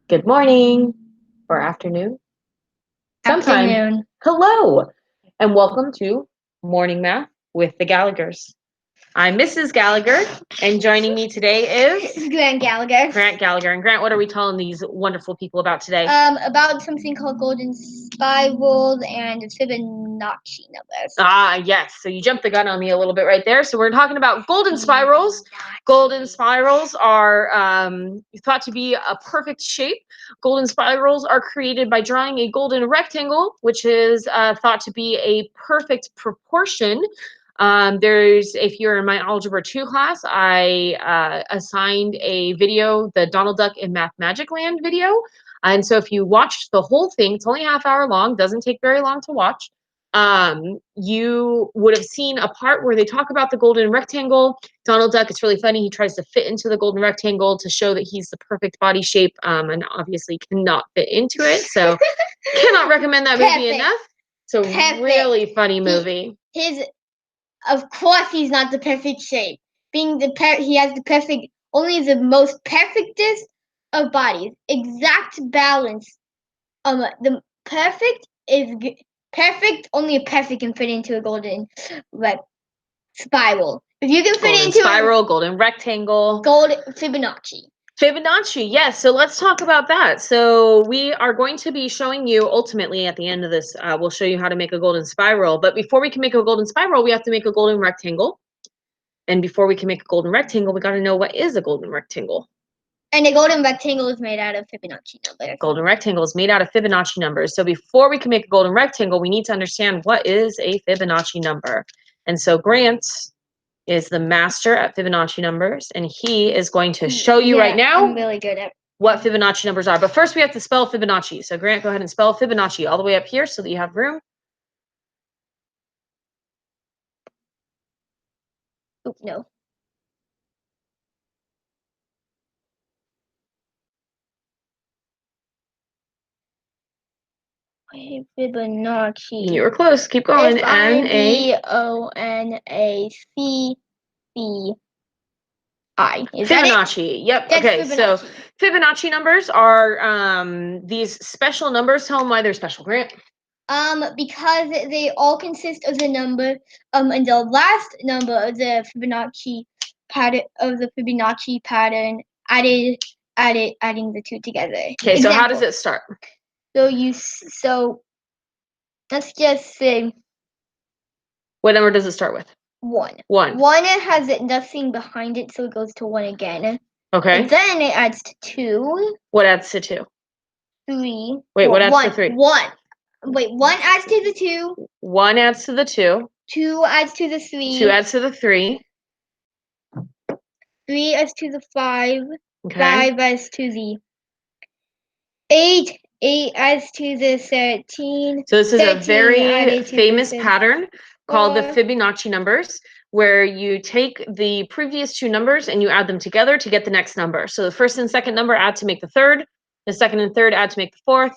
Good morning or afternoon. Sometime. Afternoon. Hello, and welcome to Morning Math with the Gallaghers. I'm Mrs. Gallagher, and joining me today is Grant Gallagher. Grant Gallagher. And Grant, what are we telling these wonderful people about today? About something called golden spirals and Fibonacci numbers. Yes. So you jumped the gun on me a little bit right there. So we're talking about golden spirals. Golden spirals are thought to be a perfect shape. Golden spirals are created by drawing a golden rectangle, which is thought to be a perfect proportion. If you're in my Algebra 2 class, I assigned a video, the Donald Duck in Math Magic Land video. And so if you watched the whole thing, it's only a half hour long, doesn't take very long to watch. You would have seen a part where they talk about the golden rectangle. Donald Duck, it's really funny. He tries to fit into the golden rectangle to show that he's the perfect body shape, and obviously cannot fit into it. So cannot recommend that movie enough. So really funny movie. Of course, he's not the perfect shape. He has the perfect, only the most perfectest of bodies. Exact balance. The perfect is perfect. Only a perfect can fit into a golden spiral. If you can fit Golden into spiral, golden rectangle, golden Fibonacci. Fibonacci, yes. So let's talk about that. So we are going to be showing you ultimately at the end of this, we'll show you how to make a golden spiral. But before we can make a golden spiral, we have to make a golden rectangle. And before we can make a golden rectangle, we got to know what is a golden rectangle. And a golden rectangle is made out of Fibonacci numbers. Golden rectangle is made out of Fibonacci numbers. So before we can make a golden rectangle, we need to understand what is a Fibonacci number. And so Grant is the master at Fibonacci numbers, and he is going to show you right now I'm really good at what Fibonacci numbers are. But first we have to spell Fibonacci. So Grant, go ahead and spell Fibonacci all the way up here so that you have room. Oops, no. Fibonacci. You were close. Keep going. Fibonacci. Fibonacci. Yep. That's okay. Fibonacci. So Fibonacci numbers are these special numbers. Tell them why they're special, Grant. Because they all consist of the number and the last number of the Fibonacci pattern adding the two together. Okay. So how does it start? So let's just say. What number does it start with? 1. 1. 1 has nothing behind it, so it goes to 1 again. Okay. And then it adds to 2. What adds to 2? 3. Wait, what adds to 3? 1. Wait, 1 adds to the 2. 1 adds to the 2. 2 adds to the 3. 2 adds to the 3. 3 adds to the 5. Okay. 5 adds to the 8. 8 adds to the 13. So this is a very famous pattern called the Fibonacci numbers, where you take the previous two numbers and you add them together to get the next number. So the first and second number add to make the third, the second and third add to make the fourth,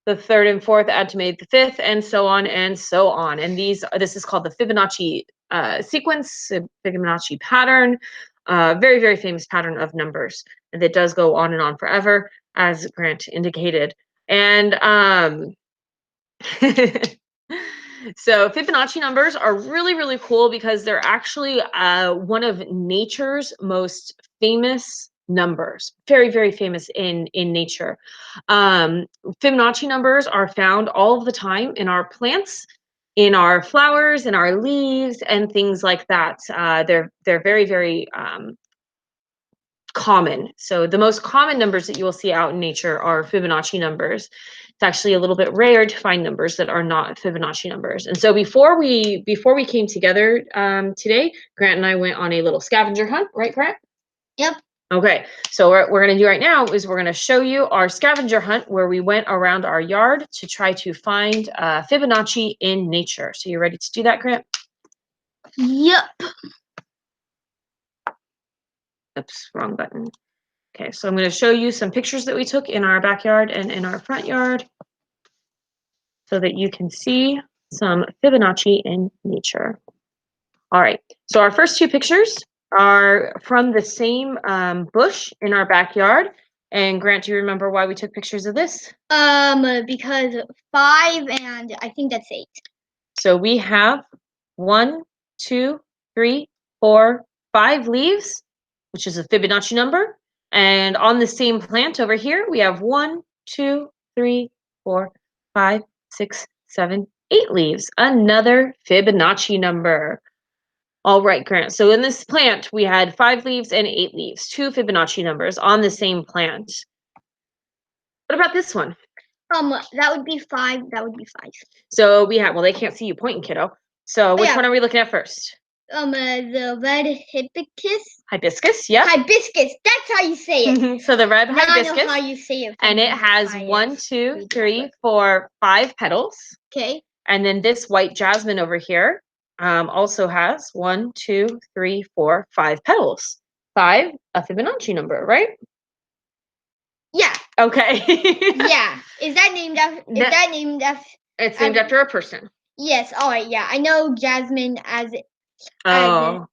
the third and fourth add to make the fifth, and so on and so on. And this is called the Fibonacci sequence, Fibonacci pattern, very, very famous pattern of numbers that does go on and on forever, as Grant indicated. And so Fibonacci numbers are really, really cool because they're actually one of nature's most famous numbers. Very, very famous in nature. Fibonacci numbers are found all of the time in our plants, in our flowers, in our leaves, and things like that. They're very, very common. So the most common numbers that you will see out in nature are Fibonacci numbers. It's actually a little bit rare to find numbers that are not Fibonacci numbers. And so before we came together today, Grant and I went on a little scavenger hunt, right, Grant? Yep. Okay, so what we're going to do right now is we're going to show you our scavenger hunt where we went around our yard to try to find Fibonacci in nature. So you ready to do that, Grant? Yep. Oops, wrong button. Okay, so I'm going to show you some pictures that we took in our backyard and in our front yard so that you can see some Fibonacci in nature. All right, so our first two pictures are from the same bush in our backyard, And Grant, do you remember why we took pictures of this? Because 5 and I think that's 8. So we have 1, 2, 3, 4, 5 leaves, which is a Fibonacci number. And on the same plant over here, we have 1, 2, 3, 4, 5, 6, 7, 8 leaves. Another Fibonacci number. All right, Grant. So in this plant, we had 5 leaves and 8 leaves, 2 Fibonacci numbers on the same plant. What about this one? That would be 5. That would be 5. So we have, well, they can't see you pointing, kiddo. So which one are we looking at first? The red Hibiscus, yep. hibiscus. That's how you say it. So the red Now hibiscus. I know how you say it. And it has 1, 2, 3, 4, 5 petals. Okay. And then this white jasmine over here also has 1, 2, 3, 4, 5 petals. 5, a Fibonacci number, right? Yeah. Okay. Yeah. Is that named after? It's named after a person. Yes. All right. Yeah. I know Jasmine as the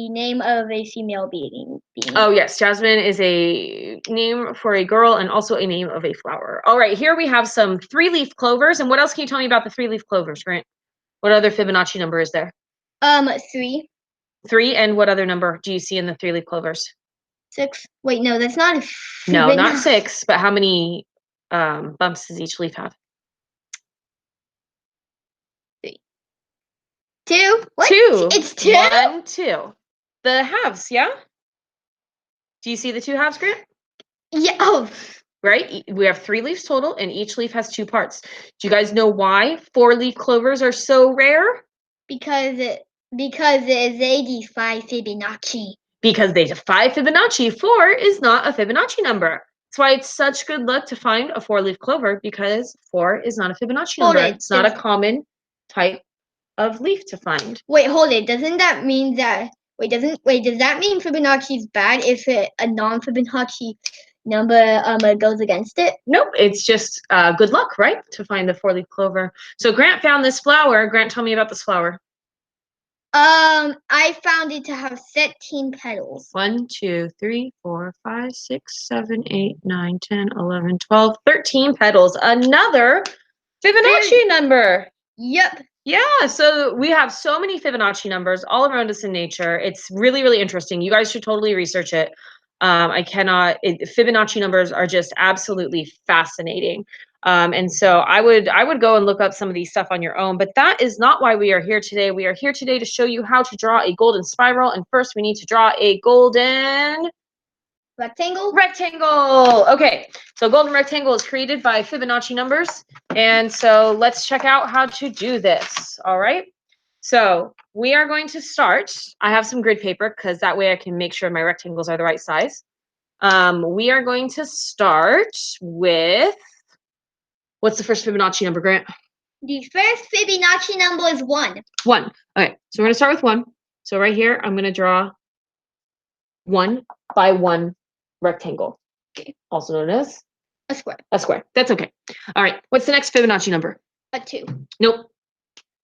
name of a female being. Oh, yes. Jasmine is a name for a girl and also a name of a flower. All right. Here we have some 3-leaf clovers. And what else can you tell me about the 3-leaf clovers, Grant? What other Fibonacci number is there? 3. 3, and what other number do you see in the 3-leaf clovers? 6. Wait, no, that's not a No, not 6, but how many bumps does each leaf have? 2. What? 2. It's 2? 1, 2. The halves, yeah? Do you see the 2 halves, Grant? Yeah. Oh. Right? We have 3 leaves total, and each leaf has 2 parts. Do you guys know why 4-leaf clovers are so rare? Because they defy Fibonacci. Because they defy Fibonacci. 4 is not a Fibonacci number. That's why it's such good luck to find a 4-leaf clover, because 4 is not a Fibonacci number. It's not a common type of leaf to find. Wait, hold it. Doesn't that mean that? Does that mean Fibonacci is bad if a non-Fibonacci number goes against it? Nope, it's just good luck, right? To find the 4-leaf clover. So Grant found this flower. Grant, tell me about this flower. I found it to have 13 petals. 1, 2, 3, 4, 5, 6, 7, 8, 9, 10, 11, 12, 13 petals. Another Fibonacci number. Yep. Yeah, so we have so many Fibonacci numbers all around us in nature. It's really, really interesting. You guys should totally research it. Fibonacci numbers are just absolutely fascinating. And so I would go and look up some of these stuff on your own, but that is not why we are here today. We are here today to show you how to draw a golden spiral. And first we need to draw a golden rectangle. Okay, so golden rectangle is created by Fibonacci numbers. And so let's check out how to do this. All right. So we are going to start. I have some grid paper because that way I can make sure my rectangles are the right size. We are going to start with, what's the first Fibonacci number, Grant? The first Fibonacci number is 1. 1. Okay, so we're going to start with 1. So right here, I'm going to draw 1 by 1 rectangle, okay, also known as a square. A square. That's okay. All right, what's the next Fibonacci number? A 2. Nope.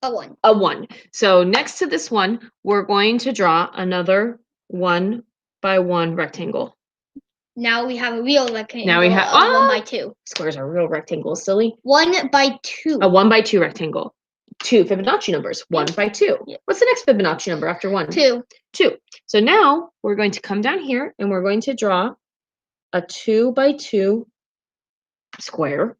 A 1. A 1. So next to this one, we're going to draw another 1 by 1 rectangle. Now we have a real rectangle. Now we have 1 by 2. Squares are real rectangles, silly. 1 by 2. A 1 by 2 rectangle. 2 Fibonacci numbers. 1 by 2. Yeah. What's the next Fibonacci number after 1? 2. 2. So now we're going to come down here and we're going to draw a 2 by 2 square.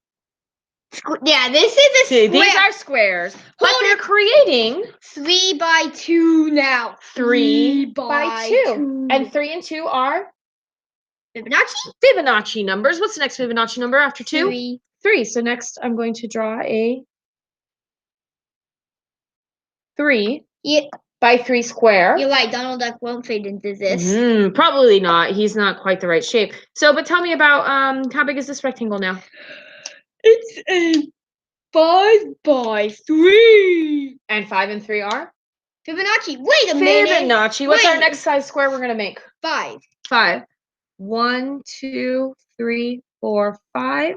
Yeah, this is a square. These are squares. But they're creating 3 by 2 now. 3 by 2. And 3 and 2 are Fibonacci numbers. What's the next Fibonacci number after 2? 3. 3. So next I'm going to draw a 3 by 3 square. You're right, Donald Duck won't fit into this. Probably not. He's not quite the right shape. So, but tell me about how big is this rectangle now? It's a 5 by 3. And 5 and 3 are? Fibonacci. Wait a minute. Fibonacci. What's our next size square we're going to make? 5. 5. 1, 2, 3, 4, 5.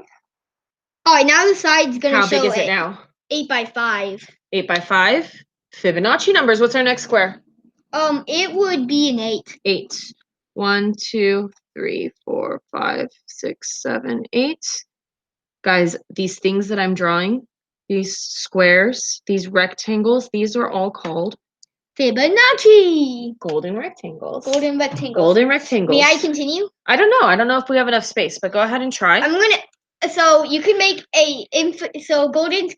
All right, now the side's going to show How big is it now? 8 by 5. 8 by 5. Fibonacci numbers. What's our next square? It would be an 8. 8. 1, 2, 3, 4, 5, 6, 7, 8. Guys, these things that I'm drawing, these squares, these rectangles, these are all called Fibonacci. golden rectangles. Golden rectangles. Golden rectangles. May I continue? I don't know. I don't know if we have enough space, but go ahead and try. I'm gonna. So you can make so golden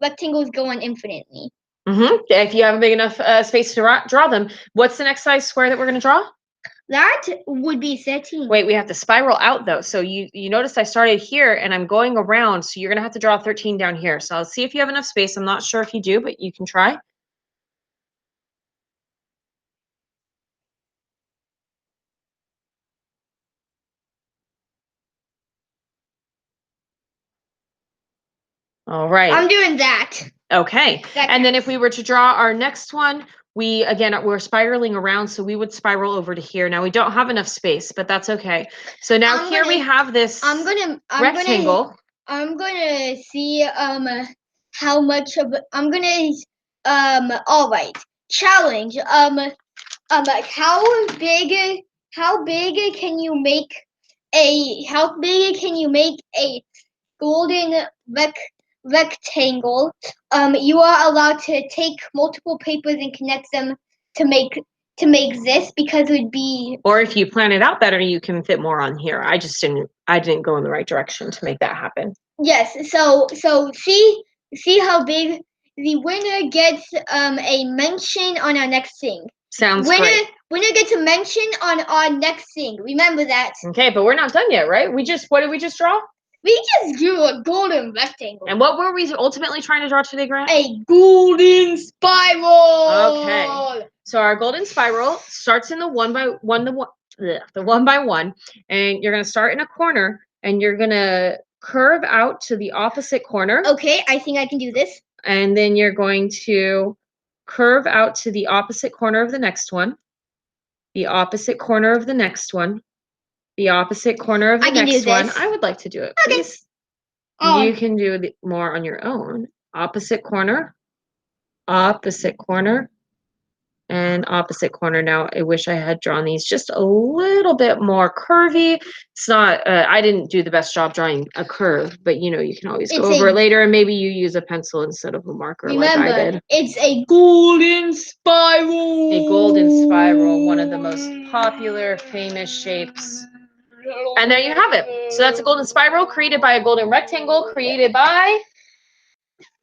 rectangles go on infinitely. If you have a big enough space to draw them. What's the next size square that we're going to draw? That would be 13. Wait, we have to spiral out though. So you notice I started here and I'm going around. So you're going to have to draw 13 down here. So I'll see if you have enough space. I'm not sure if you do, but you can try. All right. I'm doing that. Okay. And then if we were to draw our next one, we're spiraling around, so we would spiral over to here. Now we don't have enough space, but that's okay. So now we have this rectangle. I'm gonna see how much of I'm gonna all right. Challenge. Like how big can you make a golden rectangle? You are allowed to take multiple papers and connect them to make this, because it would be. Or if you plan it out better, you can fit more on here. I didn't go in the right direction to make that happen. Yes. So see how big. The winner gets a mention on our next thing. Sounds great. Winner gets a mention on our next thing. Remember that. Okay, but we're not done yet, right? What did we just draw? We just drew a golden rectangle. And what were we ultimately trying to draw today, Grant? A golden spiral. Okay. So our golden spiral starts in the one by one, and you're gonna start in a corner, and you're gonna curve out to the opposite corner. Okay, I think I can do this. And then you're going to curve out to the opposite corner of the next one, the opposite corner of the next one, the opposite corner of the next one. I would like to do it, please. Okay. You can do more on your own. Opposite corner, and opposite corner. Now, I wish I had drawn these just a little bit more curvy. It's not, I didn't do the best job drawing a curve, but you can always go over it later, and maybe you use a pencil instead of a marker. Remember, like I did. It's a golden spiral. A golden spiral, one of the most popular, famous shapes. And there you have it. So that's a golden spiral created by a golden rectangle created by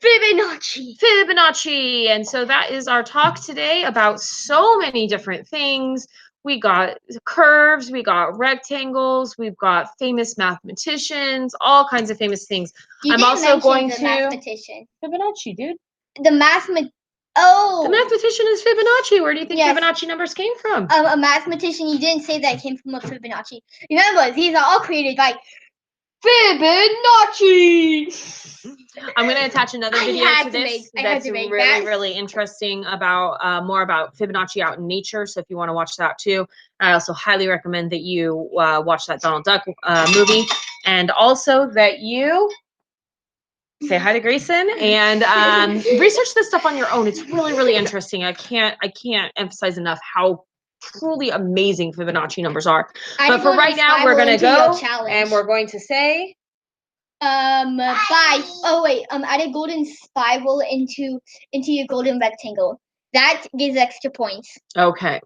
Fibonacci. And so that is our talk today about so many different things. We got curves, we got rectangles, we've got famous mathematicians, all kinds of famous things. I'm also going to mathematician. Fibonacci, dude. The mathematician is Fibonacci. Where do you think Fibonacci numbers came from? A mathematician. You didn't say that it came from a Fibonacci. Remember, these are all created by Fibonacci. I'm going to attach another video to this that's really interesting about more about Fibonacci out in nature. So if you want to watch that too, I also highly recommend that you watch that Donald Duck movie, and also that you say hi to Grayson and research this stuff on your own. It's really interesting. I can't emphasize enough how truly amazing Fibonacci numbers are. But for right now, we're going to go and we're going to say bye. Oh wait, add a golden spiral into your golden rectangle. That gives extra points. Okay.